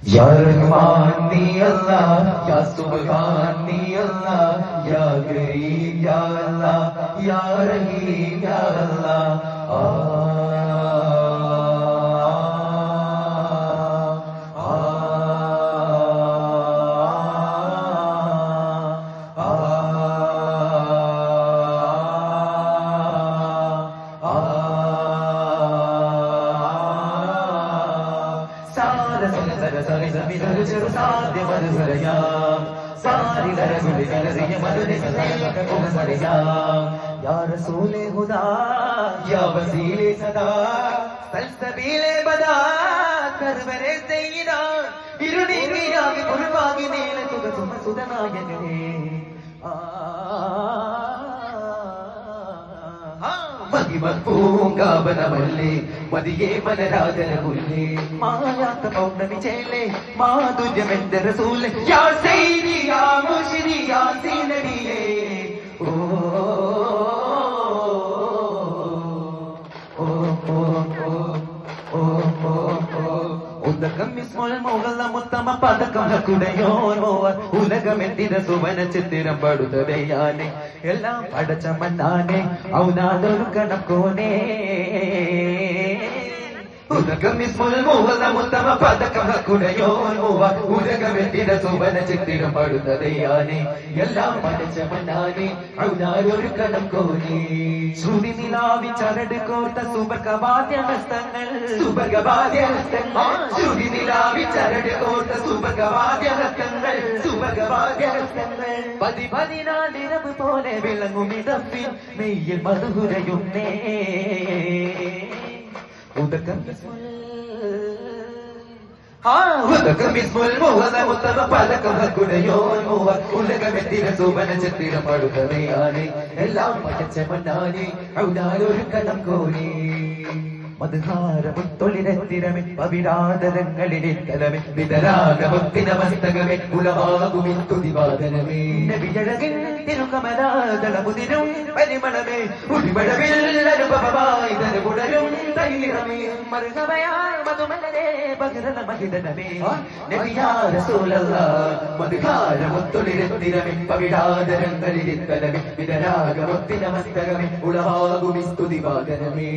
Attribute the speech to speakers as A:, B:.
A: या रहमान नी अल्लाह, या सुब्हान नी अल्लाह, या करीम या अल्लाह, या रहीम या अल्लाह। सारी जमीन जर साध्य मर भरया सारी लरजुल गलरिय मदने भरया या रसूले खुदा या वसीले सदा सल्सबीले बदा करवरे सैयदा ഇരുടിയാകെ കുർബാനി നീല തുക സുമസുതനായകനേ മതിമൂങ്കാവനമല്ലേ മതിയേ മലരാജന പുല്ലേ മായാത്ത പൗർണമി ചേലേ മാധുര്യമെന്റെ റസൂലേ യാ സയ്യിദി യാ മുർശിദി യാ സീനദിയേ ഓ ഉദകം ഇസ്മുൽ മൗല മുത്തമ പദകം ഹക്കുടയോൻ മോവർ ഉലകമെത്തിന സുവന ചിത്തിരം പടുതവയാനെ എല്ലാം പടച്ച മന്നാനെ ഔനാദൊരു കണക്കോനെ ഉദകം ഇസ്മുൽ മൗല മുത്തമ പദകം ഹക്കുടയോൻ മോവർ ഉലകമെത്തിന സുവന ചിത്തിരം പടുതവയാനെ എല്ലാം പടച്ച മന്നാനെ ഔനാദൊരു കണക്കോനെ ശ്രുതി നിലാവി ചരട് കോർത്ത സുബർഗവാദ്യഹസ്തങ്ങൾ സുബർഗവാദ്യഹസ്തങ്ങൾ ശ്രുതി നിലാവി ചരട് കോർത്ത സുബർഗവാദ്യഹസ്തങ്ങൾ സുബർഗവാദ്യഹസ്തങ്ങൾ പതിനാലിരവ് പോലെ വിളങ്ങുമിതപ്പിൽ നെയ്യിൽ മധുരയുന്നേ ഉദകം ഉദകം ഇസ്മുൽ മുഹദ മുത്തമ പദകം ഹക്കുടയോൻ മോവർ ഉലകമെത്തിന സുവന ചിത്തിരം പടുതവയാനെ എല്ലാം പടച്ച മന്നാനെ ഔനാലൊരു കണം കോനെ മദ്ഹാരമുത്തൊളിരത്തിരമെ പവിടാതരങ്ങളിലെത്തലമെ വിതരാഗമത്തിന മസ്തകമെ ഉലമാകുമിൻ തുതിവാദനമേ നബിയഴകിൻ തിരുകമലാദളമുതിരും പരിമളമേ ഉടിമഴവിൽ അനുഭവമായി തനുകുടരും തൈലിറമേ മർഹബയായ മധുമലരേ ബഹ്റന മഹിദനമേ നബിയാ റസൂലല്ലാഹ് മദ്ഹാരമുത്തൊളിരത്തിരമെ പവിടാതരങ്ങളിലെത്തലമെ വിതരാഗമത്തിന മസ്തകമെ ഉലമാകുമിൻ തുതിവാദനമേ